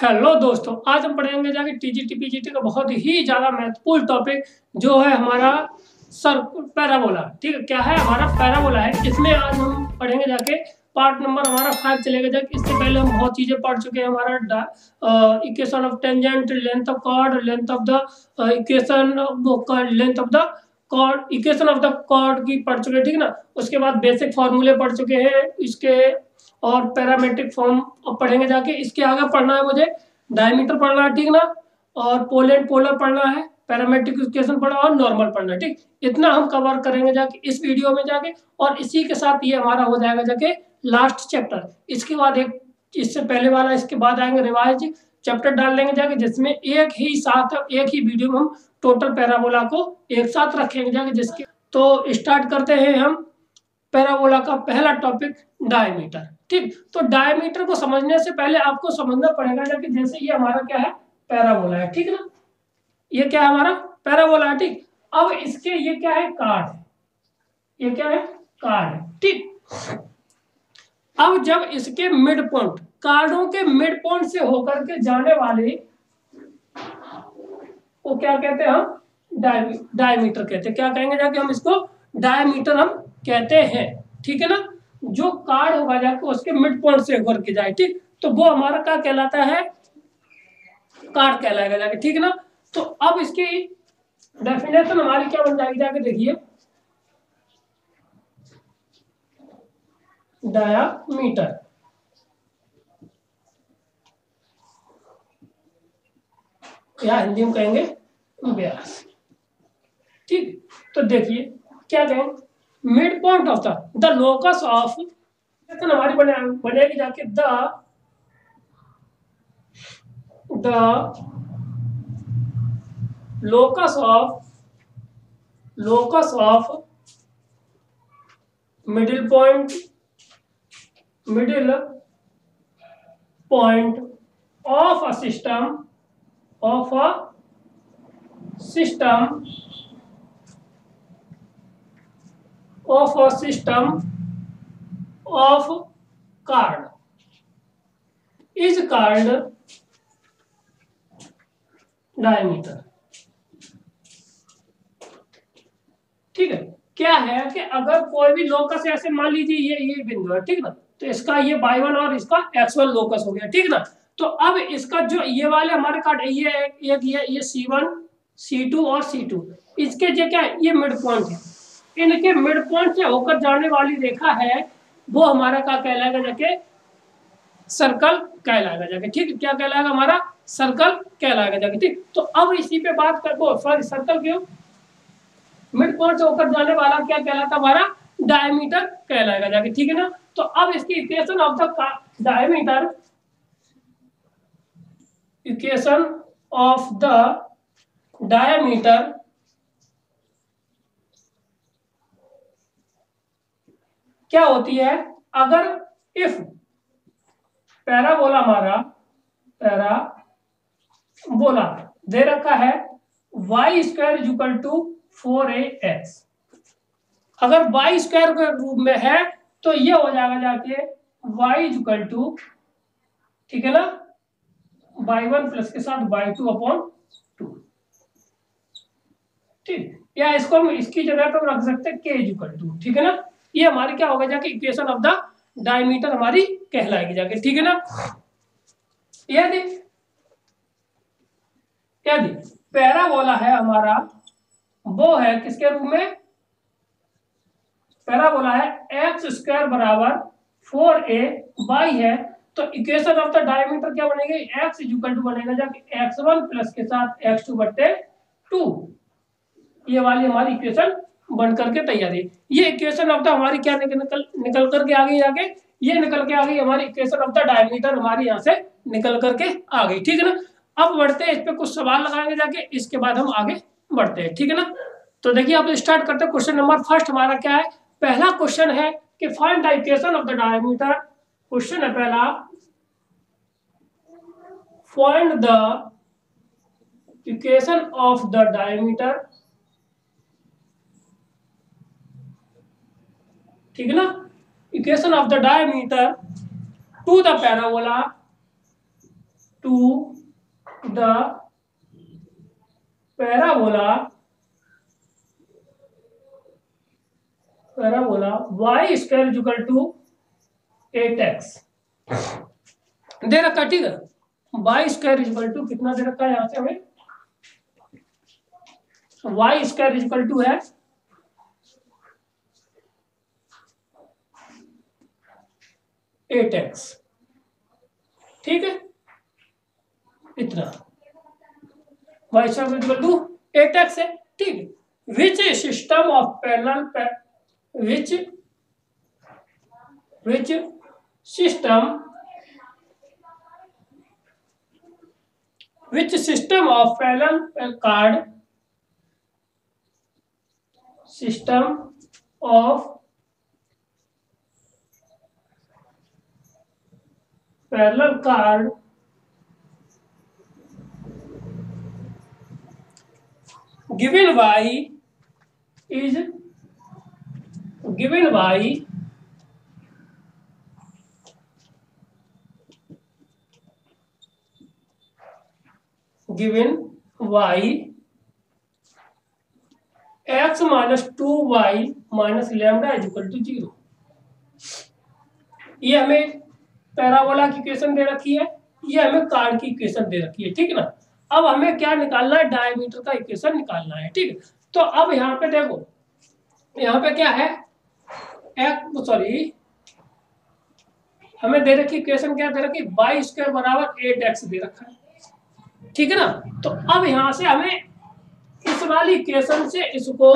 Hello दोस्तों, आज हम पढ़ेंगे जाके टीजीटी पीजीटी का बहुत ही ज्यादा महत्वपूर्ण टॉपिक जो है हमारा सर पैराबोला। ठीक है, क्या है हमारा पैराबोला है। इसमें आज हम पढ़ेंगे जाके पार्ट नंबर हमारा 5 चलेगा जाके। इससे पहले हम बहुत चीजें पढ़ चुके हैं। हमारा equation of tangent, length of chord, length of the equation, length of the chord, equation of the chord की पढ़ चुके हैं। ठीक ना। उसके बाद बेसिक फॉर्मूले पढ़ चुके हैं इसके, और पैरामेट्रिक फॉर्म पढ़ेंगे जाके। इसके आगे पढ़ना है मुझे डायमीटर पढ़ना है, ठीक ना, और पोलेंट पोलर पढ़ना है, पैरामेट्रिक इक्वेशन पढ़ना और नॉर्मल पढ़ना है। ठीक, इतना हम कवर करेंगे जाके इस वीडियो में जाके, और इसी के साथ ये हमारा हो जाएगा जाके लास्ट चैप्टर। इसके बाद एक इससे पहले वाला, इसके बाद आएंगे रिवाइज चैप्टर डाल देंगे जाके, जिसमें एक ही वीडियो में हम टोटल पैराबोला को एक साथ रखेंगे जाके। जिसके तो स्टार्ट करते हैं हम पैराबोला का पहला टॉपिक, डायमीटर। ठीक, तो डायमीटर को समझने से पहले आपको समझना पड़ेगा कि जैसे ये हमारा क्या है, पैराबोला है। ठीक ना, ये क्या है हमारा पैराबोला है। ठीक, अब इसके ये क्या है, कार्ड है। ये क्या है, कार्ड है। ठीक, अब जब इसके मिड पॉइंट, कार्डों के मिड पॉइंट से होकर के जाने वाले वो क्या कहते हैं, हम डायमीटर कहते हैं। क्या कहेंगे जाके हम इसको, डायमीटर हम कहते हैं। ठीक है ना, जो कार्ड होगा जाके उसके मिड पॉइंट से होकर के जाए, ठीक, तो वो हमारा क्या कहलाता है, कार्ड कहलाएगा जाके। ठीक है ना, तो अब इसकी डेफिनेशन हमारी क्या बन जाएगी जाके, देखिए डायामीटर, या हिंदी में कहेंगे व्यास। ठीक, तो देखिए क्या कहें, mid point of the locus of, हमारी बनेगी जाके the locus of middle point of a system of card is called diameter। ठीक है, क्या है कि अगर कोई भी लोकस ऐसे मान लीजिए ये बिंदु है, ठीक ना, तो इसका ये y1 और इसका x1 लोकस हो गया। ठीक ना, तो अब इसका जो ये वाले हमारे कार्ड, ये C1 C2 और C2, इसके जो क्या है, ये मिड पॉइंट है। इनके मिड पॉइंट से होकर जाने वाली रेखा है, वो हमारा क्या कहलाएगा जाके, सर्कल कहलाएगा जाके। ठीक, क्या कहलाएगा हमारा, सर्कल कहलाएगा जाके। ठीक, तो अब इसी पे बात कर, सॉरी सर्कल क्यों, मिड पॉइंट से होकर जाने वाला क्या कहलाता, हमारा डायमीटर कहलाएगा जाके। ठीक है ना, तो अब इसकी equation of the diameter, equation of the diameter क्या होती है, अगर इफ पैराबोला हमारा, पैराबोला दे रखा है y square is equal to 4ax, अगर y स्क्वायर के रूप में है तो ये हो जाएगा जाके y इज इक्वल टू, ठीक है ना, y1 प्लस के साथ y2 अपॉन 2। ठीक, या इसको हम इसकी जगह पर रख सकते हैं k इज इक्वल टू। ठीक है ना, ये हमारी क्या होगा जाके, इक्वेशन ऑफ द डायमीटर हमारी कहलाएगी जाके। ठीक है ना, यदि पैराबोला है हमारा, वो है किसके रूप में, पैराबोला है एक्स स्क्वायर बराबर 4ay है, तो इक्वेशन ऑफ द डायमीटर क्या बनेगी, x इज इक्वल टू बनेगा जाके x1 प्लस के साथ x2 बट्टे 2। ये वाली हमारी इक्वेशन बन करके तैयार है। ये इक्वेशन ऑफ द हमारी क्या निकल करके आ गई जाके, ये निकल के आ गई हमारी इक्वेशन ऑफ द डायमीटर, हमारी यहाँ से निकल करके आ गई। ठीक है ना, अब बढ़ते हैं, इस पे कुछ सवाल लगाएंगे जाके, इसके बाद हम आगे बढ़ते हैं। ठीक है ना, तो देखिए आप स्टार्ट करते हैं। क्वेश्चन नंबर फर्स्ट हमारा क्या है, पहला क्वेश्चन है कि find the equation of the diameter. Question है पहला, find the equation of the diameter. ठीक है ना, equation of the diameter to the parabola to the parabola y square equal to 8x दे रखा, ठीक है। y स्क्वायर इक्वल टू कितना दे रखा है यहां से हमें, y स्क्वायर इक्वल टू है 8x, ठीक है, इतना y square equal to 8x है, ठीक। विच system of parallel which system of parallel card given by is given by x minus 2y minus lambda is equal to 0। ये हमें parabola की equation दे रखी है, ये हमें कार्ड की इक्वेशन दे रखी है, ठीक है ना। अब हमें क्या निकालना है, डायमीटर का इक्वेशन निकालना है, ठीक है। तो अब यहाँ पे देखो, यहाँ पे क्या है, हमें दे रखी इक्वेशन क्या दे रखी, y स्क्वायर बराबर 8x दे रखा है, ठीक है ना। तो अब यहां से हमें इस वाली इक्वेशन से इसको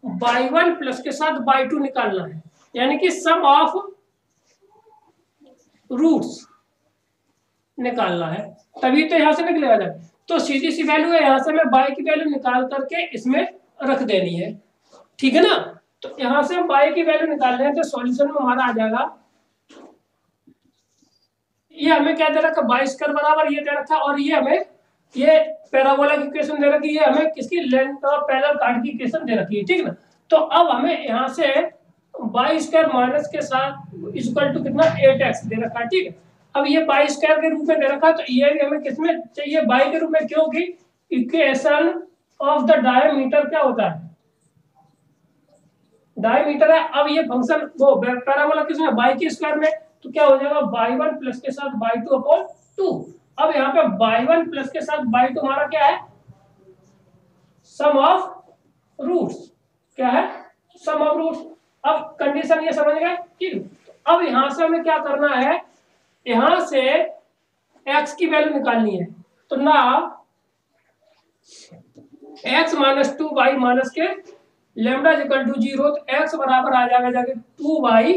y1 प्लस के साथ y2 निकालना है, यानी कि सम ऑफ रूट्स निकालना है, तभी तो यहां से निकलेगा जब। तो सीधी सी वैल्यू है, यहां से मैं y की वैल्यू निकाल करके इसमें रख देनी है, ठीक है ना। तो यहां से हम y की वैल्यू निकाल रहे हैं, तो सॉल्यूशन में हमारा आ जाएगा, ये हमें क्या दे रखा, y स्क्वायर बराबर ये दे रखा, और ये हमें ये पैराबोला की इक्वेशन दे रखी है, हमें किसकी लेंथ ऑफ पैरेलल कार्ड की इक्वेशन दे रखी है, ठीक है ना। तो अब हमें यहाँ से y स्क्वायर माइनस के साथ इक्वल टू कितना 8x दे रखा है, ठीक है। अब ये y स्क्वायर के रूप में दे रखा है, तो ये भी हमें किसमें चाहिए, y के रूप में, क्योंकि इक्वेशन ऑफ द डायमीटर क्या होता है, डायमीटर है। अब ये फंक्शन वो पैराबोला किसमें, y के स्क्वायर में, तो क्या हो जाएगा y1 प्लस के साथ y2 अपॉन 2। अब यहाँ पे y1 प्लस के साथ y2 हमारा क्या है, सम ऑफ रूट्स, क्या है, सम ऑफ रूट्स। अब कंडीशन ये समझ गए, ठीक। तो अब यहां से हमें क्या करना है, यहां से x की वैल्यू निकालनी है, तो ना x माइनस 2y माइनस के लेमडा इक्वल टू 0, तो x बराबर आ जाएगा जाके 2y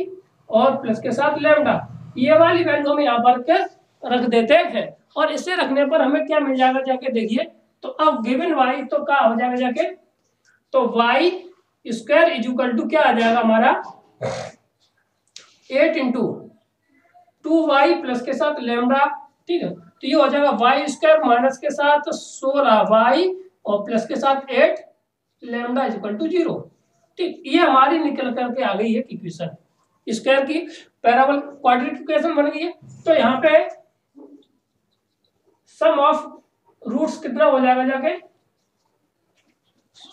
और प्लस के साथ लेमडा, ये वाली वैल्यू हम यहाँ पर के रख देते हैं, और इसे रखने पर हमें क्या मिल जाएगा जाके देखिए। तो अब गिवन y तो क्या हो जाएगा जाके, तो y square is equal to क्या आ जाएगा हमारा 8 इंटू 2y प्लस के साथ लेमडा, ठीक है। तो ये हो जाएगा y स्क्वायर माइनस के साथ 16y और प्लस के साथ 8 लेमडा इज इक्वल टू 0, ठीक। ये हमारी निकल करके आ गई है इक्वेशन, स्क्वायर की पैराबोल क्वाड्रेटिक इक्वेशन बन गई है। तो यहाँ पे सम ऑफ रूट्स कितना हो जाएगा जाके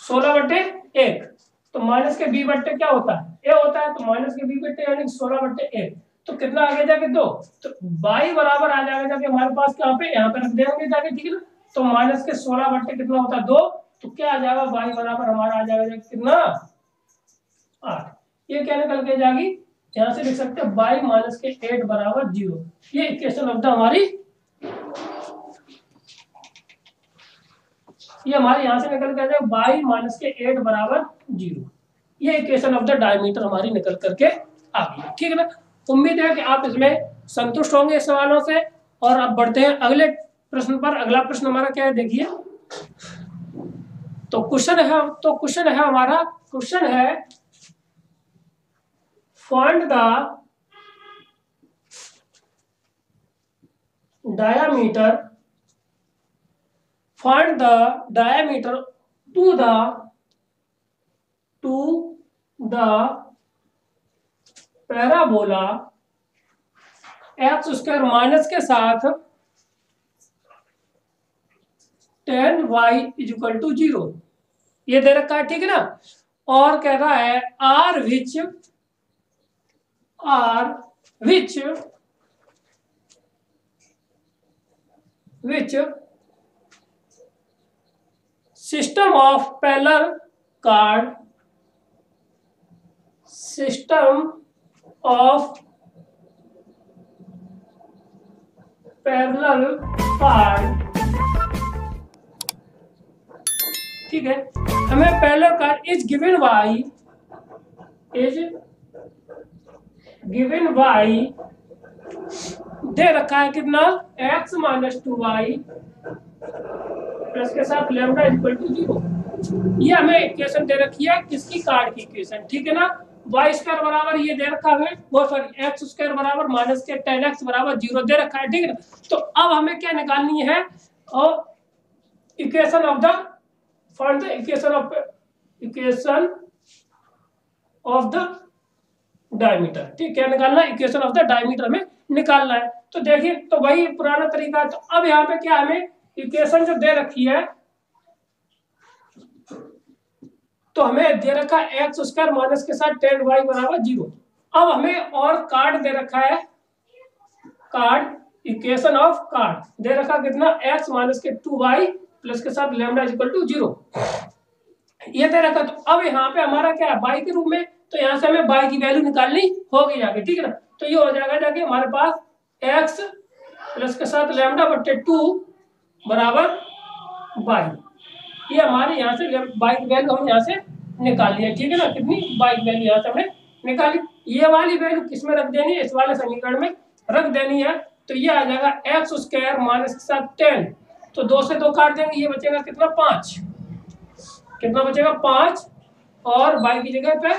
16/1, तो माइनस के b बट्टे क्या होता है, a होता है, तो माइनस के b बट्टे यानी 16/1, तो कितना आगे जाके 2, तो y बराबर आ जाएगा जाके हमारे पास यहाँ पे रख देंगे जाके, ठीक है ना। तो माइनस के 16 बट्टे कितना होता है 2, तो क्या आ जाएगा y बराबर हमारा आ जाएगा जाके कितना 8। ये क्या निकल के जाएगी, यहाँ से लिख सकते हैं y माइनस के 8 बराबर 0। ये इक्वेशन ऑफ द हमारी, ये हमारे यहाँ से निकल के आ जाएगा y माइनस के 8 बराबर 0। ये इक्वेशन ऑफ द डायमीटर हमारी निकल करके आ गई, ठीक है ना। उम्मीद है कि आप इसमें संतुष्ट होंगे इस सवालों से। और अब बढ़ते हैं अगले प्रश्न पर। अगला प्रश्न हमारा क्या है देखिए, तो क्वेश्चन है हमारा, क्वेश्चन है find the diameter, find the diameter to the parabola x square minus के साथ tan y इक्वल टू 0 ये दे रखा है, ठीक है ना। और कह रहा है are which system of parallel chord ठीक है। हमें parallel chord is given y दे रखा है कितना x माइनस 2y प्लस के साथ लैम्डा इक्वल टू 0। ये हमें इक्वेशन दे रखी है किसकी, कार्ड की इक्वेशन, ठीक है ना। वाई स्क्वायर बराबर ये दे रखा है, वो सॉरी एक्स स्क्वायर बराबर माइनस के tan x बराबर 0 दे रखा है, ठीक है ना। तो अब हमें क्या निकालनी है, और equation of the find the equation of the diameter, ठीक, क्या निकालना है, इक्वेशन ऑफ द डायमीटर हमें निकालना है। तो देखिए, तो वही पुराना तरीका है। तो अब यहाँ पे क्या हमें इक्वेशन जो दे रखी है, तो हमें दे रखा है एक्स स्क्वायर माइनस के साथ tan y बराबर 0। अब हमें और कार्ड दे रखा है, कार्ड इक्वेशन ऑफ कार्ड दे रखा कितना x माइनस के 2y प्लस के साथ लैम्डा इक्वल टू 0 ये दे रखा। तो अब यहाँ पे हमारा क्या है, y के रूप में, तो यहाँ से हमें y की वैल्यू निकालनी होगी जाके, ठीक है ना। तो ये हो जाएगा जाके हमारे पास x प्लस के साथ लैम्डा बट्टे 2 बराबर y। ये हमारे यहाँ से y की वैल्यू हम यहाँ से निकाल लिया, ठीक है ना। कितनी y की वैल्यू यहाँ से हमने निकाली। ये वाली वैल्यू किस में रख देनी है, इस वाले समीकरण में रख देनी है। तो ये आ जाएगा एक्स स्क्वायर माइनस के साथ 10, तो 2 से 2 काट देंगे, ये बचेगा कितना 5, कितना बचेगा 5, और y की जगह पे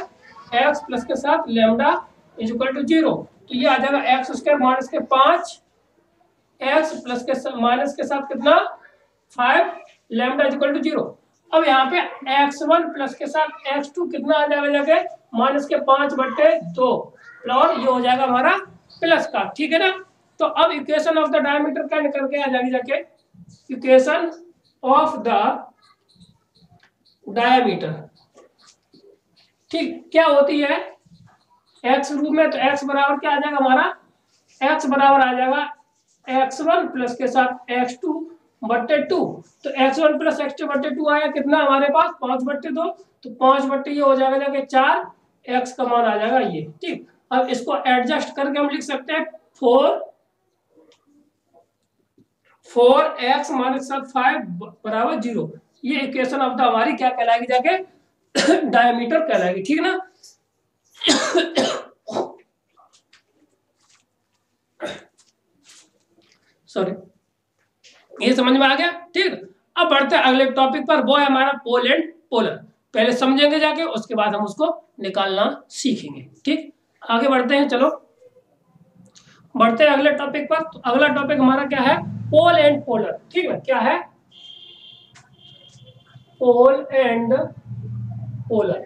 x प्लस के साथ लैम्डा इक्वल टू 0। तो ये आ जाएगा एक्स स्क्वायर माइनस के 5 x प्लस के माइनस के साथ कितना 5 लैम्डा इक्वल टू 0। अब यहाँ पे x1 प्लस के साथ x2 कितना आ जाएगा जाके माइनस के 5 बट्टे 2, और ये हो जाएगा हमारा प्लस का, ठीक है ना। तो अब इक्वेशन ऑफ द डायमीटर क्या निकल के आ जाएगी जाके, इक्वेशन ऑफ द डायमीटर, ठीक, क्या होती है x रूप में, तो x बराबर क्या आ जाएगा हमारा, x बराबर आ जाएगा x1 प्लस के साथ x2 बट्टे 2। तो x1 प्लस x2 बट्टे 2 आया कितना हमारे पास 5 बट्टे 2, तो 5 बट्टे ये हो जाएगा जाके 4, x का मान आ जाएगा ये, ठीक। अब इसको एडजस्ट करके हम लिख सकते हैं 4x माइनस 5 बराबर 0। ये इक्वेशन ऑफ द हमारी क्या कहलाएगी जाके, डायमीटर कहलाएगी, ठीक है ना। सॉरी, ये समझ में आ गया, ठीक। अब बढ़ते हैं अगले टॉपिक पर, वो है हमारा पोल एंड पोलर। पहले समझेंगे जाके, उसके बाद हम उसको निकालना सीखेंगे, ठीक। आगे बढ़ते हैं, चलो बढ़ते हैं अगले टॉपिक पर। तो अगला टॉपिक हमारा क्या है, पोल एंड पोलर, ठीक है। क्या है, पोल एंड पोलर,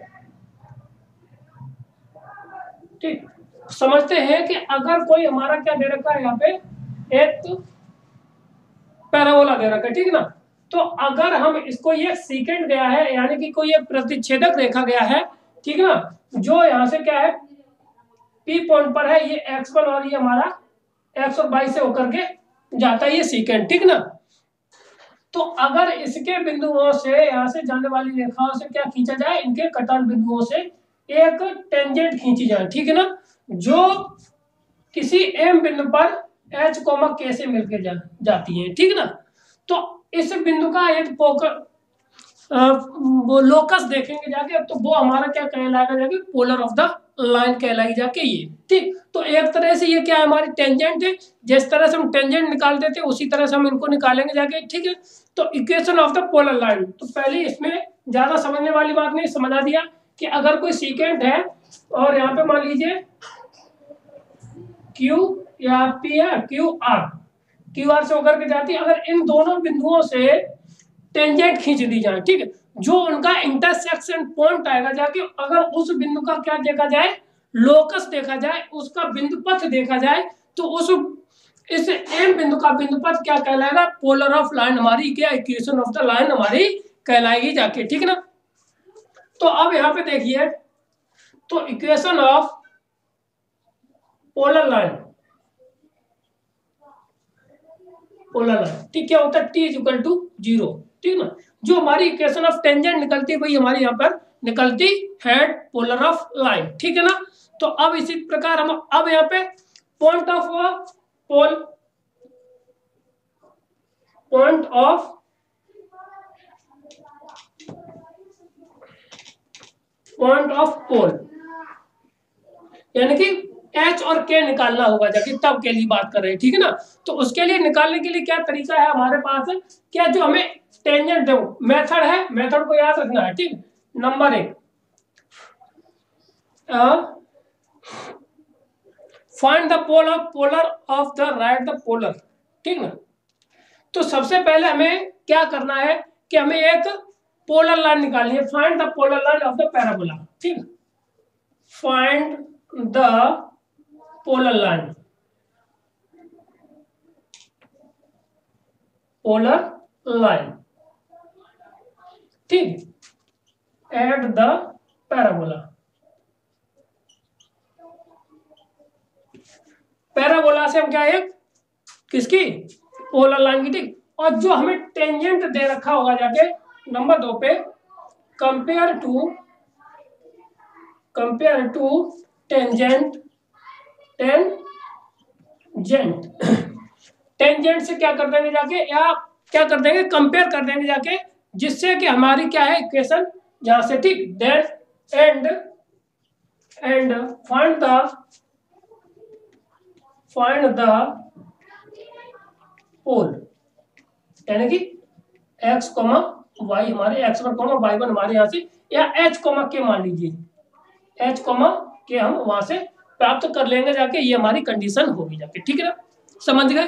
ठीक। समझते हैं कि अगर कोई हमारा क्या दे रखा है, यहाँ पे एक पैराबोला दे रखा है, ठीक है ना। तो अगर हम इसको, ये सीकेंड गया है, यानी कि कोई एक प्रतिच्छेदक रेखा गया है, ठीक है ना, जो यहाँ से क्या है P पॉइंट पर है, ये x1 और ये हमारा x और y से होकर के जाता है, ये सीकेंड, ठीक ना। तो अगर इसके बिंदुओं से, यहाँ से जाने वाली रेखाओं से क्या खींचा जाए, इनके कटान बिंदुओं से एक टेंजेंट खींची जाए, ठीक है ना, जो किसी m बिंदु पर h, k से मिलकर जाती है, ठीक ना। तो इस बिंदु का एक वो लोकस देखेंगे जाके, तो वो हमारा क्या कहलाएगा जाके, पोलर ऑफ द लाइन कहलाई जाके ये, ठीक। तो एक तरह से ये क्या है, हमारी टेंजेंट है। जिस तरह से हम टेंजेंट निकालते थे उसी तरह से हम इनको निकालेंगे जाके, ठीक है। तो equation of the polar line, तो पहले इसमें ज्यादा समझने वाली बात नहीं, समझा दिया कि अगर कोई सीकेंट है और यहाँ पे मान लीजिए Q या P है, QR से होकर के जाती है, अगर इन दोनों बिंदुओं से टेंजेंट खींच दी जाए, ठीक है, जो उनका इंटरसेक्शन पॉइंट आएगा जाके, अगर उस बिंदु का क्या देखा जाए, लोकस देखा जाए, उसका बिंदु पथ देखा जाए, तो उस इस एम बिंदु का बिंदुपथ क्या कहलाएगा, पोलर ऑफ लाइन हमारी क्या इक्वेशन ऑफ द लाइन हमारी कहलाएगी जाके, ठीक है ना। तो अब यहाँ पे देखिए, तो equation of polar line, polar line ठीक क्या होता है, टी इज इक्वल टू 0, ठीक ना। जो हमारी इक्वेशन ऑफ टेंजेंट निकलती है वही हमारी यहाँ पर निकलती है पोलर ऑफ लाइन, ठीक है ना। तो अब इसी प्रकार हम अब यहाँ पे point of pole, point of pole यानी कि एच और के निकालना होगा जबकि तब के लिए बात कर रहे हैं, ठीक है ना। तो उसके लिए निकालने के लिए क्या तरीका है हमारे पास, क्या जो हमें टेंजेंट दो मेथड है, मेथड को याद रखना है, ठीक। Number 1, find the polar of the right the polar, ठीक ना। तो सबसे पहले हमें क्या करना है कि हमें एक पोलर लाइन निकालनी है, find the polar line of the parabola, ठीक। Find the polar line, polar line, ठीक, एट द पैराबोला। पैराबोला से हम क्या है किसकी, पोलर लाइन की, ठीक। और जो हमें टेंजेंट दे रखा होगा जाके नंबर 2 पे, कंपेयर टू टेंजेंट, टेंजेंट से क्या कर देंगे जाके, या क्या कर देंगे कंपेयर कर देंगे जाके, जिससे कि हमारी क्या है इक्वेशन यहां से, ठीक। देन एंड फाइंड द पोल, यानी कि x, y हमारे x1, y1 हमारे यहाँ से, या h, k मान लीजिए, h, k हम वहां से प्राप्त कर लेंगे जाके, ये हमारी कंडीशन होगी जाके, ठीक है ना, समझ गए।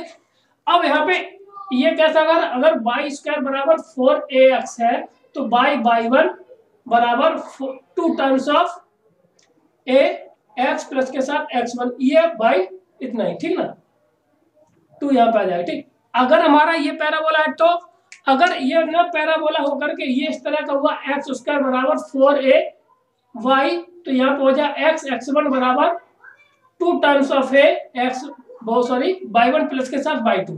अब यहाँ पे ये कैसा, अगर y² बराबर 4ax है तो y1 बराबर 2 times of a, x plus के साथ x1, ये y इतना ही, ठीक ना, 2 यहाँ पे आ जाएगा, ठीक। अगर हमारा ये पैराबोला है तो अगर ये ना पैराबोला होकर के ये इस तरह का हुआ x² बराबर 4ay, तो यहाँ पे हो जाए x1 बराबर 2 टाइम्स ऑफ a x, बहुत सॉरी y1 प्लस के साथ y2,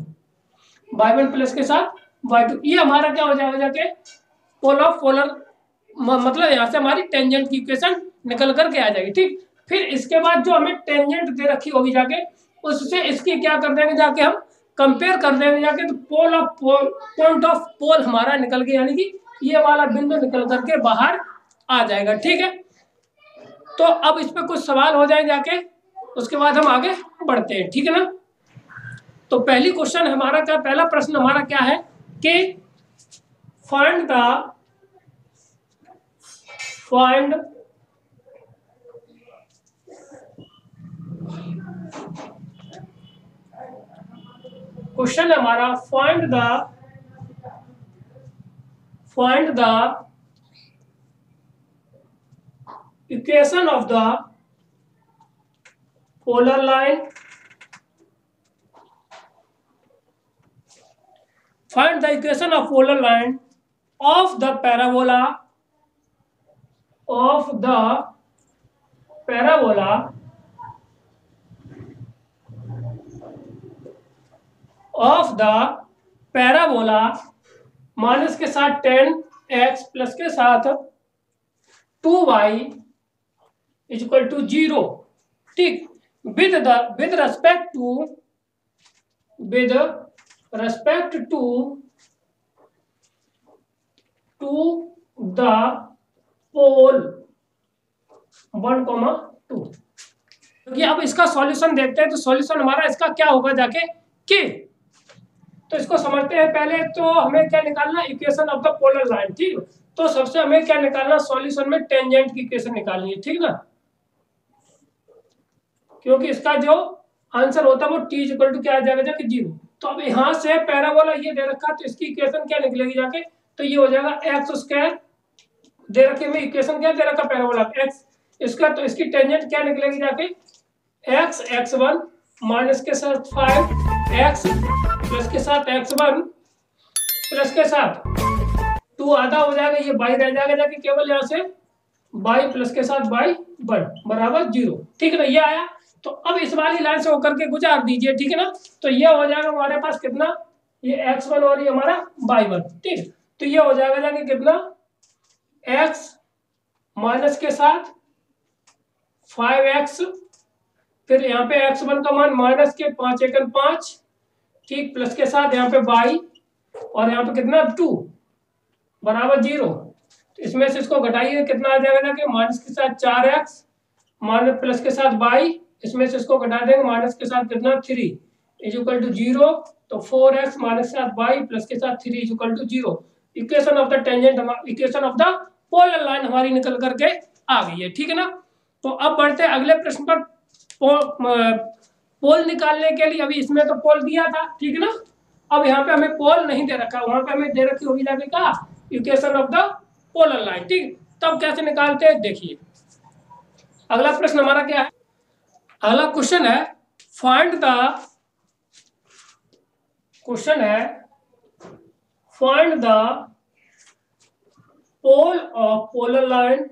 y1 प्लस के साथ y2, ये हमारा क्या हो जाएगा जाके पोलर, मतलब यहाँ से हमारी टेंजेंट की इक्वेशन निकल करके आ जाएगी, ठीक। फिर इसके बाद जो हमें टेंजेंट दे रखी होगी जाके, उससे इसकी क्या कर देंगे जाके, हम कंपेयर कर देंगे जाके, तो पॉइंट ऑफ पोल हमारा निकल गया, यानी कि ये वाला बिंदु निकल करके बाहर आ जाएगा, ठीक है। तो अब इस पे कुछ सवाल हो जाए जाके, उसके बाद हम आगे बढ़ते हैं, ठीक है ना। तो पहली क्वेश्चन हमारा क्या, पहला प्रश्न हमारा क्या है कि फाइंड क्वेश्चन है हमारा, find the equation of the polar line, find the equation of polar line of the parabola minus के साथ 10x प्लस के साथ 2y इज इक्वल टू 0, ठीक, with respect to the pole 1, 2। अब इसका सॉल्यूशन देखते हैं। तो सॉल्यूशन हमारा इसका क्या होगा जाके कि, तो इसको समझते हैं। पहले तो हमें क्या निकालना, equation of the polar line, ठीक। तो सबसे हमें क्या निकालना, सॉल्यूशन में टेंजेंट की इक्वेशन निकालनी है, ठीक ना, क्योंकि इसका जो आंसर होता है वो t इक्वल टू क्या आ जाएगा जाके 0। तो अब यहाँ से पैराबोला ये दे रखा, तो इसकी इक्वेशन क्या निकलेगी जाके, तो ये हो जाएगा x² दे रखे में, इक्वेशन क्या दे रखा पैराबोला x, इसका तो इसकी टेंजेंट क्या निकलेगी जाके x, x1 माइनस के साथ 5x प्लस के साथ x1 प्लस के साथ 2 आधा हो जाएगा, ये y रह जाएगा जाके केवल यहाँ से y प्लस के साथ y1 बराबर 0। ठीक है ना, ये आया। तो अब इस वाली लाइन से होकर के गुजार दीजिए, ठीक है ना। तो ये हो जाएगा हमारे पास कितना, ये x1 और ये हमारा y1, ठीक है। तो ये हो जाएगा जाके कितना, x माइनस के साथ 5x, फिर यहाँ पे x1 का मान माइनस के 5 एकम 5, ठीक, प्लस के साथ यहाँ पे y और यहाँ पे कितना 2 बराबर 0। तो इसमें से इसको घटाइए, कितना आ जाएगा जाके माइनस के साथ 4x माइनस प्लस के साथ y, इसमें से इसको घटा देंगे माइनस के साथ कितना 3 इज इक्वल टू 0। तो 4x माइनस के साथ y प्लस के साथ 3 is equal to 0। Equation of the tangent, equation of the polar line हमारी निकल करके आ गई है, ठीक है ना। तो अब बढ़ते हैं अगले प्रश्न पर। पोल निकालने के लिए, अभी इसमें तो पोल दिया था, ठीक है ना। अब यहाँ पे हमें पोल नहीं दे रखा, वहां पे हमें दे रखी होगी जाके क्या, equation of the polar line, ठीक। तब कैसे निकालते हैं देखिए। अगला प्रश्न हमारा क्या है, अगला क्वेश्चन है find the pole of polar line,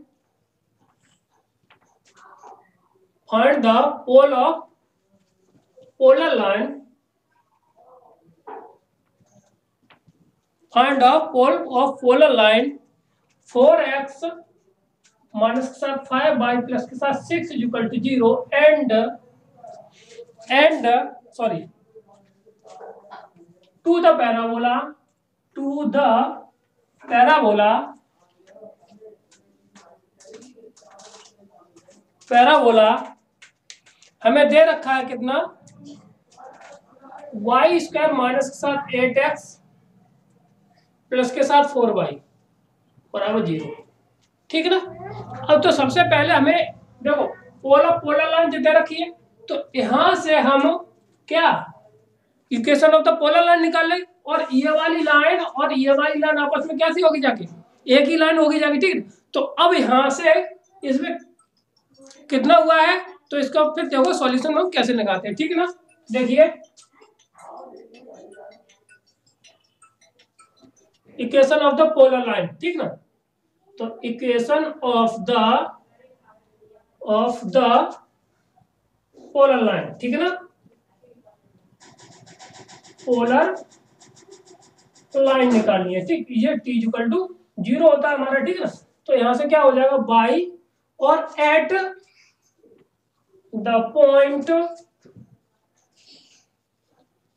find the pole of polar line, find the pole of polar line 4x minus के साथ 5y प्लस के साथ 6 is equal to 0 and sorry to the parabola हमें दे रखा है कितना, y स्क्वायर माइनस के साथ 8x प्लस के साथ 4y बराबर 0, ठीक है ना। अब तो सबसे पहले हमें देखो पोलर लाइन दे रखी है, तो यहां से हम क्या equation of the polar line निकाल लें, और ये वाली लाइन और ये वाली लाइन आपस में कैसी होगी जाके, एक ही लाइन होगी जाके, ठीक है। तो अब यहां से इसमें कितना हुआ है, तो इसका फिर देखो सॉल्यूशन हम कैसे लगाते हैं, ठीक है ना। देखिए equation of the polar line, ठीक ना। तो equation of the polar line, ठीक है ना। पोलर लाइन निकालनी है, ठीक। ये t इक्वल टू 0 होता है हमारा, ठीक है ना। तो यहां से क्या हो जाएगा बाई, और एट द पॉइंट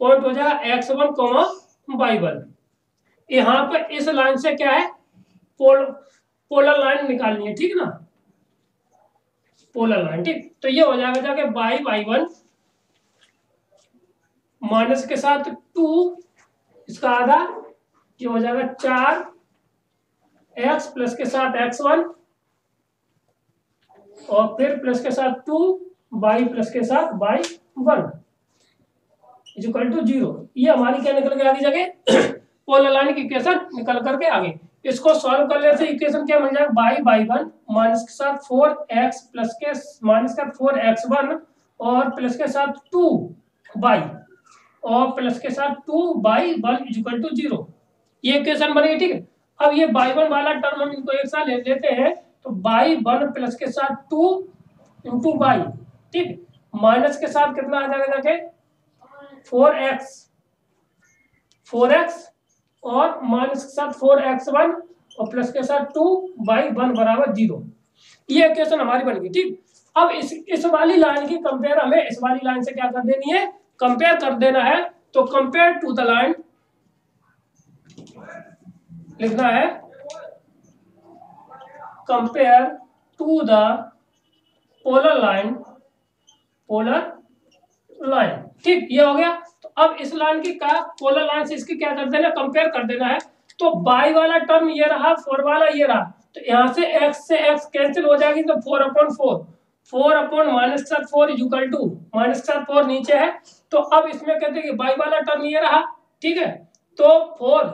हो जाएगा x1 y1। यहां पर इस लाइन से क्या है पोलर लाइन निकालनी है, ठीक है ना, पोलर लाइन, ठीक। तो ये हो जाएगा जाके y1 माइनस के साथ 2 इसका आधा, ये हो जाएगा 4x प्लस के साथ x1 और फिर प्लस के साथ 2y प्लस के साथ y1 इज इक्वल टू 0। ये हमारी क्या निकल के आगे जगह पोलर लाइन की इक्वेशन निकल करके आगे। इसको सॉल्व करने से इक्वेशन क्या मिल जाएगा, y1 माइनस के साथ 4x प्लस के माइनस का 4x1 और प्लस के साथ 2y और प्लस के साथ 2y1 इज इक्वल टू 0। ये इक्वेशन बनेगी, ठीक है। अब ये y1 वाला टर्म हम इनको एक साथ ले लेते हैं, तो y1 प्लस के साथ 2 इंटू y, ठीक, माइनस के साथ कितना आ जाएगा जाके 4x और माइनस के साथ 4x1 और प्लस के साथ 2y1 बराबर 0। ये इक्वेशन हमारी बन गई, ठीक। अब इस वाली लाइन की कंपेयर हमें इस वाली लाइन से क्या कर देनी है, कंपेयर कर देना है। तो कंपेयर टू द लाइन लिखना है, compare to the polar line, ठीक, ये हो गया। तो अब इस लाइन की क्या पोलर लाइन से इसकी क्या कर देना, कंपेयर कर देना है। तो y वाला टर्म ये रहा, 4 वाला ये रहा, तो यहाँ से x से x कैंसिल हो जाएगी, तो 4 अपॉन माइनस के साथ 4 इज इक्वल टू माइनस के साथ 4 नीचे है। तो अब इसमें कहते हैं कि y वाला टर्म ये रहा, ठीक है, तो 4,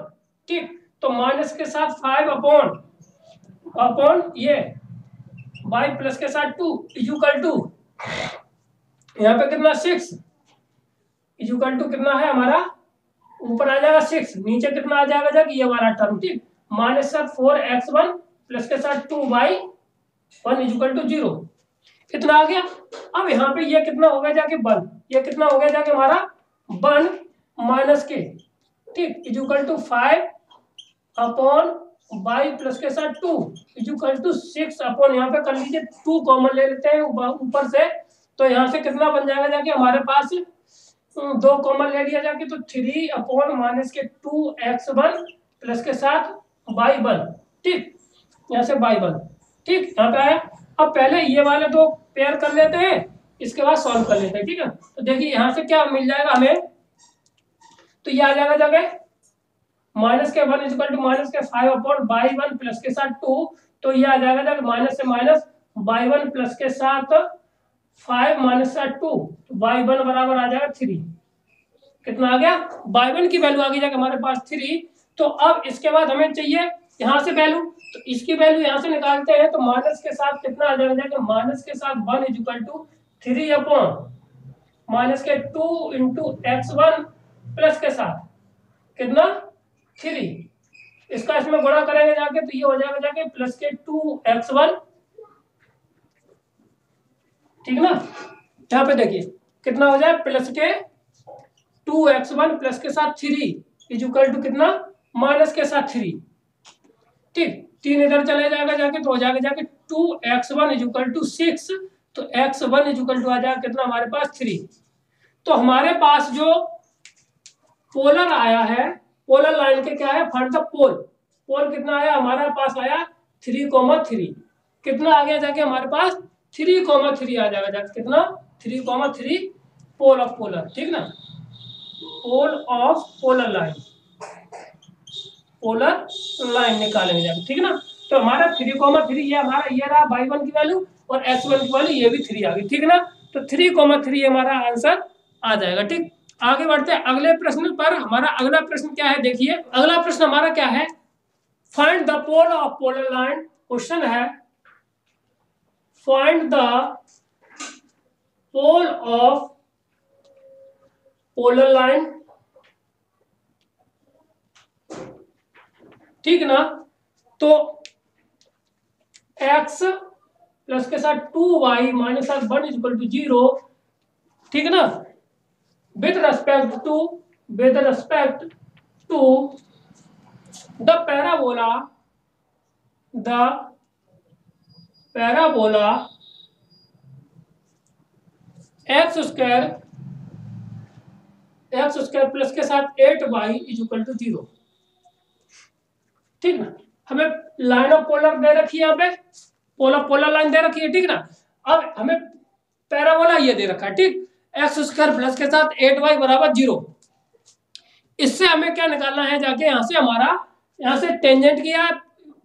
ठीक, तो माइनस के साथ 5 अपॉन ये y प्लस के साथ 2 इज इक्वल टू यहाँ पे कितना 6 इक्वल टू कितना है हमारा, ऊपर आ जाएगा 6, नीचे कितना आ जाएगा जाके ये वाला टर्म, ठीक, -4x1 प्लस के साथ 2y1 इक्वल टू 0। कितना आ गया। अब यहाँ पे ये कितना हो गया जाके 1, ये कितना हो गया जाके हमारा 1 माइनस के, ठीक, equal to 5 upon y plus के साथ 2 इक्वल टू 6 अपॉन, यहाँ पे कर लीजिए 2 कॉमन ले लेते हैं ऊपर से, तो यहाँ से कितना बन जाएगा जाके हमारे पास 2 कॉमन ले लिया जाके, तो 3 अपॉन माइनस के 2x1 प्लस के साथ y1, ठीक, यहाँ से y1, ठीक, यहाँ पे आया। अब पहले ये वाले दो पेयर कर लेते हैं, इसके बाद सॉल्व कर लेते हैं, ठीक है। तो देखिए यहाँ से क्या मिल जाएगा हमें, तो ये आ जाएगा जाके माइनस के 1 इक्वल टू माइनस के 5 अपॉन y1 प्लस के साथ 2, तो ये आ जाएगा जाके माइनस से माइनस y1 प्लस के साथ 5 माइनस से 2, तो y1 बराबर आ जाएगा 3। कितना आ गया, y1 की वैल्यू आ गई जाके हमारे पास 3। तो अब इसके बाद हमें चाहिए यहाँ से वैल्यू, तो इसकी वैल्यू यहाँ से निकालते हैं, तो माइनस के साथ कितना आ जाएगा, माइनस के साथ 1 इक्वल टू 3 अपॉन माइनस के 2 इंटू x1 प्लस के साथ कितना 3, इसका इसमें गुणा करेंगे जाके, तो ये हो जाएगा जाके प्लस के 2x1, ठीक ना। यहाँ पे देखिए कितना हो जाए, प्लस के 2x1 प्लस के साथ 3 इक्वल टू कितना, माइनस के साथ 3, ठीक, 3 इधर चले जाएगा जाके, तो हो जाएगा जाके 2x1 इक्वल टू 6, तो x1 इक्वल टू आ जाएगा कितना हमारे पास 3। तो हमारे पास जो पोलर आया है, पोलर लाइन के क्या है, फाइंड द पोल, पोल कितना आया हमारे पास आया 3,3, कितना आ गया जाके हमारे पास 3,3 आ जाएगा जाके, कितना 3,3 पोल ऑफ पोलर, ठीक ना, pole of polar line, polar line निकालेंगे जाके, ठीक ना। तो हमारा 3,3 ये हमारा ये रहा y1 की वैल्यू, और x1 की वैल्यू ये भी 3 आ गई, ठीक ना। तो 3,3 हमारा आंसर आ जाएगा, ठीक। आगे बढ़ते हैं अगले प्रश्न पर। हमारा अगला प्रश्न क्या है, देखिए अगला प्रश्न हमारा क्या है, find the pole of polar line. Question है find the pole of polar line, ठीक ना। तो x प्लस के साथ 2y माइनस 1 इक्वल टू 0, ठीक ना, with respect to the parabola x square plus के साथ 8y इक्वल टू 0, ठीक ना। हमें लाइन ऑफ पोलर दे रखी है, यहाँ पे पोलर लाइन दे रखी है, ठीक ना। अब हमें पैराबोला ये दे रखा है, ठीक, एक्स स्क्वायर प्लस के साथ 8y बराबर 0। इससे हमें क्या निकालना है जाके, यहाँ से हमारा यहाँ से टेंजेंट किया,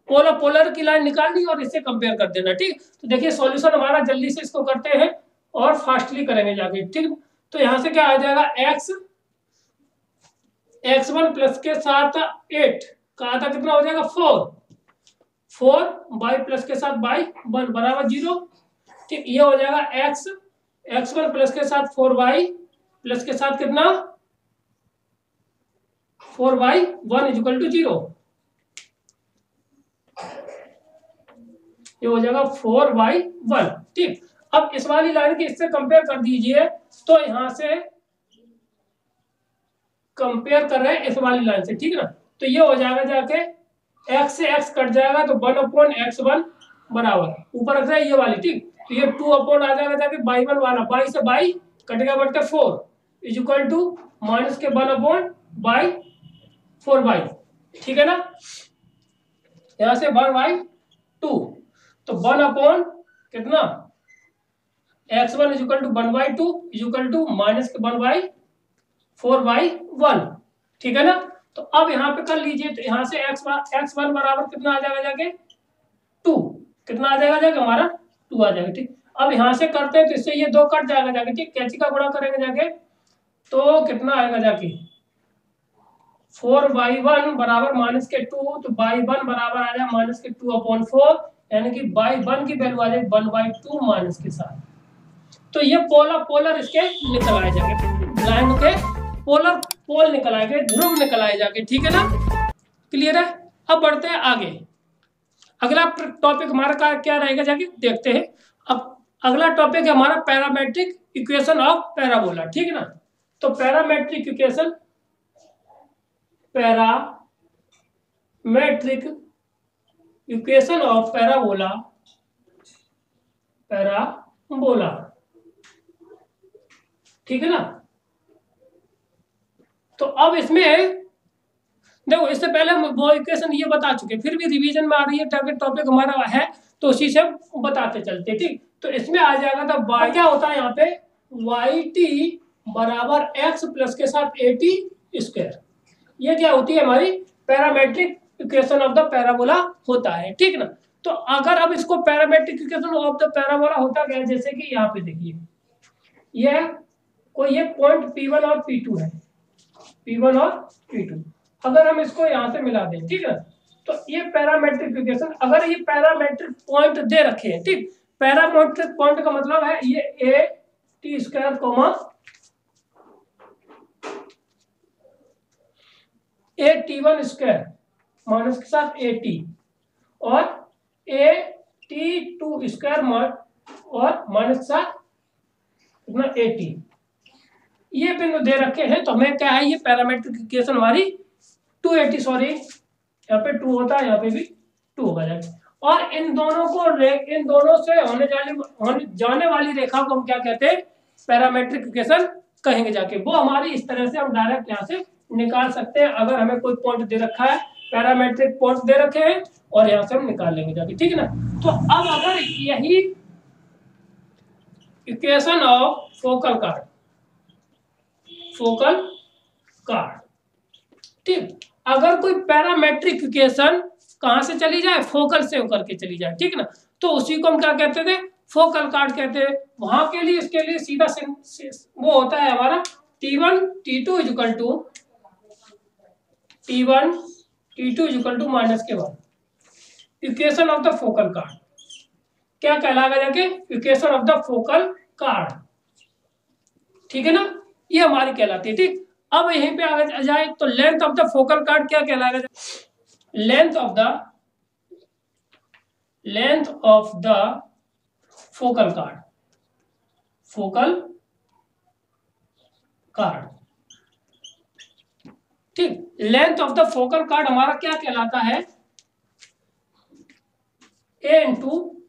पोलर की लाइन निकालनी और इससे कंपेयर कर देना, ठीक। तो देखिए सॉल्यूशन हमारा जल्दी से इसको करते हैं और फास्टली करेंगे जाके, ठीक। तो यहाँ से क्या आ जाएगा, x1 प्लस के साथ 8 का आधा कितना हो जाएगा 4 y प्लस के साथ y1 बराबर 0, ठीक। ये हो जाएगा x1 प्लस के साथ 4y प्लस के साथ कितना 4y1 इक्वल टू 0, ये हो जाएगा 4y1, ठीक। अब इस वाली लाइन की इससे कंपेयर कर दीजिए, तो यहां से कंपेयर कर रहे हैं इस वाली लाइन से, ठीक ना। तो ये हो जाएगा जाके x से x कट जाएगा, तो 1/x1 बराबर ऊपर रख रहे हैं ये वाली, ठीक। तो ये 2 अपॉन आ जाएगा जाके y1 वाला, y से y कटेगा बढ़ते 4 इक्वल टू माइनस के 1/4y, ठीक है ना। यहां से 1/2, तो 1 अपॉन कितना x1 equal to 1/2 equal to minus के 1/4y1, ठीक है ना। तो अब यहाँ पे कर लीजिए, तो यहाँ से x1 बराबर कितना आ जाएगा जाके 2, कितना आ जाएगा जाके हमारा 2 आ जाएगा, ठीक। अब यहाँ से करते हैं तो इससे ये 2 कट जाएगा जाके, ठीक। कैंची का गुणा करेंगे जाके, तो कितना आएगा जाके 4y1 बराबर माइनस के 2, तो y1 बराबर आ जाए माइनस के 2/4, यानी कि y1 की वैल्यू आ जाएगी 1/2 माइनस के साथ। तो ये पोलर इसके निकल आए जाएंगे। लाइन के पोल निकल आएंगे, ध्रुव निकल आए जाके, ठीक है ना, क्लियर है। अब बढ़ते हैं आगे, अगला टॉपिक हमारा क्या रहेगा जाके देखते हैं। अब अगला टॉपिक है हमारा पैरामेट्रिक इक्वेशन ऑफ पैराबोला, ठीक है ना। तो पैरामेट्रिक इक्वेशन ऑफ पैराबोला, ठीक है ना। तो अब इसमें देखो, इससे पहले हम वो इक्वेशन ये बता चुके, फिर भी रिवीजन में आ रही है, टॉपिक हमारा है तो उसी से बताते चलते, ठीक। तो इसमें आ जाएगा तो y क्या होता है यहाँ पे, yt बराबर x प्लस के साथ at स्क्वायर, ये क्या होती है हमारी parametric equation of the parabola होता है, ठीक ना। तो अगर अब इसको parametric equation of the parabola होता क्या है, जैसे कि यहाँ पे देखिए ये पॉइंट P1 और P2 है, P1 और P2, अगर हम इसको यहाँ से मिला दें, ठीक है, तो ये पैरामेट्रिक इक्वेशन, अगर ये पैरामेट्रिक पॉइंट दे रखे हैं, ठीक, पैरामेट्रिक पॉइंट का मतलब है ये at square comma at1 square minus के साथ at और at2 स्क्वायर और माइनस के साथ कितना at, ये बिंदु दे रखे हैं। तो हमें क्या है, ये पैरामेट्रिक इक्वेशन हमारी 280, सॉरी यहाँ पे 2 होता है, यहाँ पे भी 2 होगा जाके, और इन दोनों से होने जाने वाली रेखा को हम क्या कहते हैं, पैरामेट्रिक इक्वेशन कहेंगे जाके। वो हमारी इस तरह से हम डायरेक्ट यहाँ से निकाल सकते हैं, अगर हमें कोई पॉइंट दे रखा है, पैरामेट्रिक पॉइंट दे रखे हैं, और यहाँ से हम निकाल लेंगे जाके, ठीक है ना। तो अब अगर यही इक्वेशन ऑफ फोकल कार्ड, ठीक, अगर कोई पैरामेट्रिक इक्वेशन कहां से चली जाए, फोकल से होकर के चली जाए, ठीक ना, तो उसी को हम क्या कहते थे, फोकल कार्ड कहते हैं। वहां के लिए इसके लिए सीधा वो होता है हमारा T1 T2 equal to minus के 1, equation of the focal chord क्या कहलाएगा जाके, equation of the focal chord, ठीक है ना, ये हमारी कहलाती है, ठीक। अब यहीं पे आगे जाए तो length of the focal chord क्या कहलाएगा, length of the focal chord, ठीक, length of the focal chord हमारा क्या कहलाता है, a into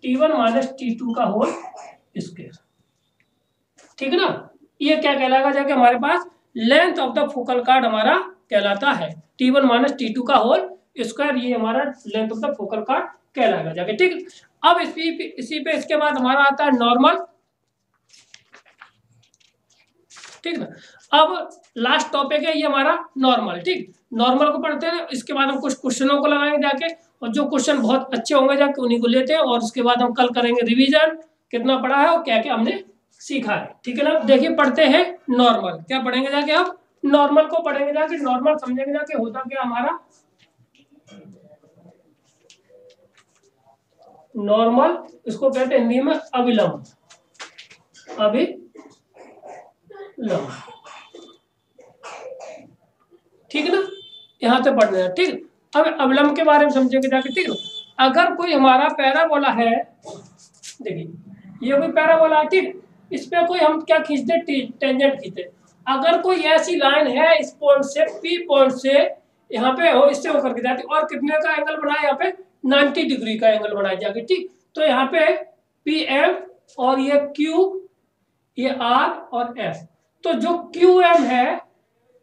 T1 minus T2 का होल स्क्वायर, ठीक है ना। ये क्या कहलाएगा जाके, हमारे पास length of the focal chord हमारा कहलाता है T1 माइनस T2 का होल स्क्वायर, ये हमारा length of the focal card कहलाएगा जाके, ठीक। अब इसी पे इसके बाद हमारा आता है नॉर्मल, ठीक ना। अब लास्ट टॉपिक है ये हमारा नॉर्मल, ठीक, नॉर्मल को पढ़ते हैं, इसके बाद हम कुछ क्वेश्चनों को लगाएंगे जाके, और जो क्वेश्चन बहुत अच्छे होंगे जाके उन्हीं को लेते हैं, और उसके बाद हम कल करेंगे रिवीजन, कितना पढ़ा है और क्या क्या हमने सीखा है, ठीक है ना। देखिए पढ़ते हैं नॉर्मल, क्या पढ़ेंगे जाके, अब नॉर्मल को पढ़ेंगे जाके, नॉर्मल समझेंगे जाके होता क्या हमारा, नॉर्मल इसको कहते हैं हिंदी में अविलंब, ठीक है ना, यहां से पढ़ना है, ठीक। अब अविलंब के बारे में समझेंगे जाके, ठीक है। अगर कोई हमारा पैराबोला है, देखिए ये कोई पैराबोला है, ठीक, इस पे कोई हम क्या खींचते, टेंजेंट खींचते। अगर कोई ऐसी लाइन है इस पॉइंट से, P पॉइंट से यहाँ पे हो, इससे होकर के जाती, और कितने का एंगल बनाए, यहाँ पे 90 डिग्री का एंगल बनाए जाके, ठीक। तो यहाँ पे PM और ये Q, ये R और S, तो जो QM है,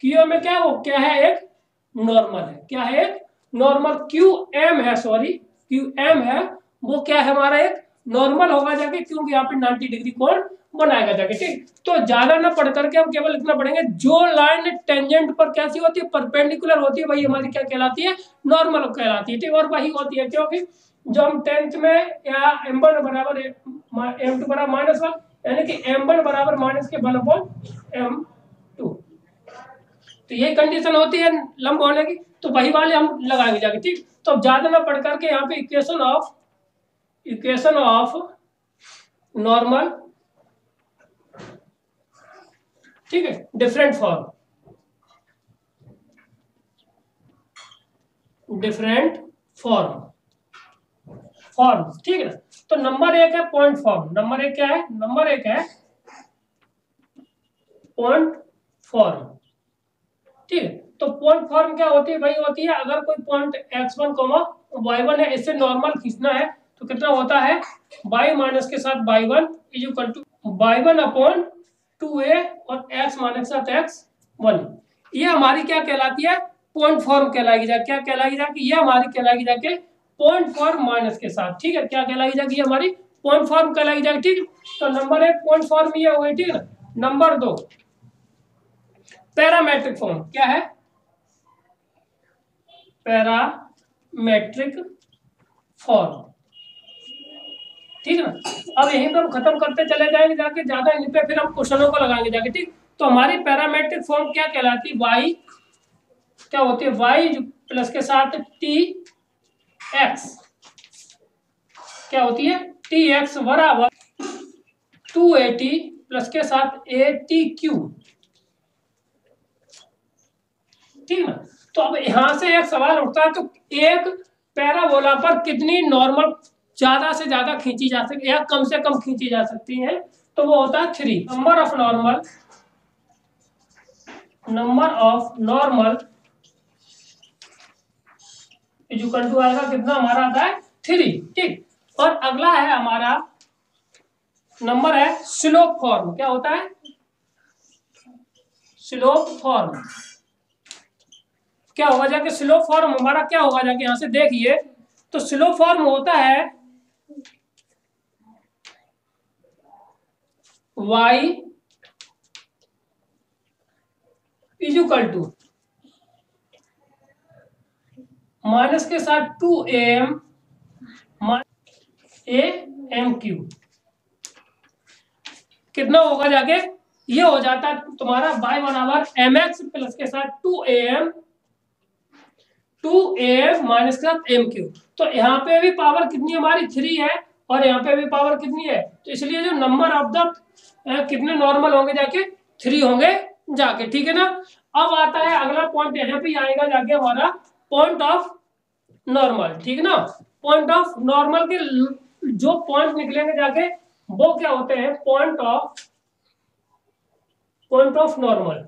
QM में क्या है, एक नॉर्मल है, क्या है, एक नॉर्मल, QM है, सॉरी QM है, वो क्या है हमारा एक नॉर्मल होगा जाके, क्योंकि यहाँ पे 90 डिग्री कोण बनाएगा जाके, ठीक। तो ज्यादा ना पढ़ करके हम केवल इतना पढ़ेंगे, जो लाइन टेंजेंट पर कैसी होती है, परपेंडिकुलर होती है, वही हमारी क्या कहलाती है, नॉर्मल कहलाती है, ठीक। और वही होती है, क्योंकि जो हम 10th में या M1 बराबर M2 बराबर -1, यानी कि M1 बराबर माइनस के 1/M2, तो ये कंडीशन होती है लंब होने की, तो वही वाले हम लगाएंगे जाके, ठीक। तो अब ज्यादा ना पढ़ करके यहाँ पे इक्वेशन ऑफ नॉर्मल ठीक है, different form, different form, form, ठीक है ना। तो नंबर एक है पॉइंट फॉर्म, नंबर एक क्या है, नंबर एक है पॉइंट फॉर्म, ठीक है। तो पॉइंट फॉर्म क्या होती है भाई, होती है अगर कोई पॉइंट x1 y1 है, इससे नॉर्मल खींचना है तो कितना होता है, y माइनस के साथ y1 is equal to y1 upon 2a और x माइनस के साथ x1। ये हमारी क्या कहलाती है, पॉइंट फॉर्म कहलाएगी जा, क्या कहलाएगी जा कि ये हमारी कहलाएगी जाके पॉइंट फॉर्म माइनस के साथ, ठीक है, क्या कहलाएगी जाएगी, ये हमारी पॉइंट फॉर्म कहलाएगी जाएगी, ठीक है। तो नंबर एक पॉइंट फॉर्म ये हो गई, ठीक है ना। नंबर दो पैरामेट्रिक फॉर्म, क्या है, पैरामेट्रिक फॉर्म, ठीक है ना। अब यहीं पे हम खत्म करते चले जाएंगे जाके, ज्यादा इन पे फिर हम क्वेश्चनों को लगाएंगे जाके, ठीक। तो हमारी पैरामेट्रिक फॉर्म क्या कहलाती है, y क्या होती है, y प्लस के साथ टी एक्स, क्या होती है, टी एक्स बराबर 2at प्लस के साथ atq, ठीक है ना। तो अब यहां से एक सवाल उठता है, तो एक पैराबोला पर कितनी नॉर्मल ज्यादा से ज्यादा खींची जा सकती है या कम से कम खींची जा सकती है, तो वो होता है 3। Number of normal, number of normal equal to आएगा कितना, हमारा आता है 3, ठीक। और अगला है हमारा नंबर है स्लोप फॉर्म, क्या होता है, स्लोप फॉर्म, क्या होगा जाके, स्लोप फॉर्म हमारा क्या होगा जाके, यहां से देखिए तो स्लोप फॉर्म होता है y is equal to minus के साथ 2am a/m³ कितना होगा जाके, ये हो जाता है तुम्हारा y बराबर mx प्लस के साथ 2am माइनस के साथ m³। तो यहाँ पे भी पावर कितनी हमारी 3 है और यहाँ पे भी पावर कितनी है, तो इसलिए जो नंबर ऑफ द कितने नॉर्मल होंगे जाके, 3 होंगे जाके, ठीक है ना। अब आता है अगला पॉइंट, यहाँ पे आएगा जाके हमारा पॉइंट ऑफ नॉर्मल, ठीक है ना। पॉइंट ऑफ नॉर्मल के जो पॉइंट निकलेंगे जाके वो क्या होते हैं, point of normal,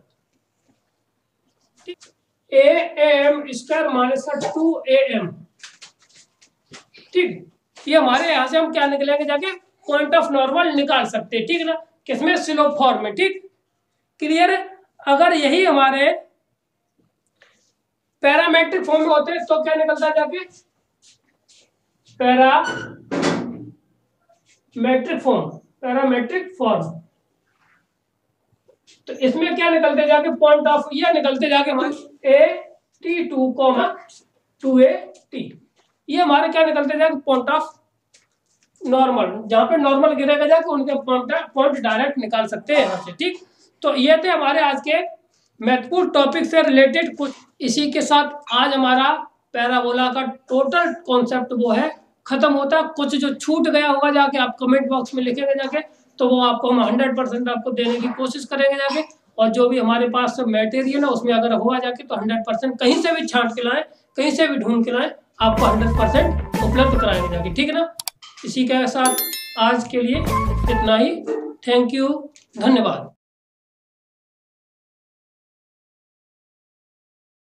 am² minus 2am, ठीक। ये हमारे यहां से हम क्या निकलेंगे जाके, पॉइंट ऑफ नॉर्मल निकाल सकते हैं, ठीक है ना, किसमें, स्लोप फॉर्म में, ठीक, क्लियर है। अगर यही हमारे पैरामेट्रिक फॉर्म में होते हैं तो क्या निकलता है जाके, पैरामेट्रिक फॉर्म, तो इसमें क्या निकलते जाके, पॉइंट ऑफ, ये निकलते जाके हमारे at2, 2at, ये हमारे क्या निकलते जाके, पॉइंट ऑफ नॉर्मल, जहां पे नॉर्मल गिरेगा जाके उनके पॉइंट डायरेक्ट निकाल सकते हैं यहाँ से, ठीक। तो ये थे हमारे आज के महत्वपूर्ण टॉपिक से रिलेटेड कुछ। इसी के साथ आज हमारा पैराबोला का टोटल कॉन्सेप्ट वो है खत्म होता है। कुछ जो छूट गया होगा जाके आप कमेंट बॉक्स में लिखेंगे जाके, तो वो आपको हम 100% आपको देने की कोशिश करेंगे जाके। और जो भी हमारे पास सब मटेरियल है उसमें अगर हुआ जाके तो 100% कहीं से भी छांट के लाएं, कहीं से भी ढूंढ के लाएं, आपको 100% उपलब्ध कराएंगे जाके, ठीक है ना। इसी के साथ आज के लिए इतना ही। थैंक यू, धन्यवाद।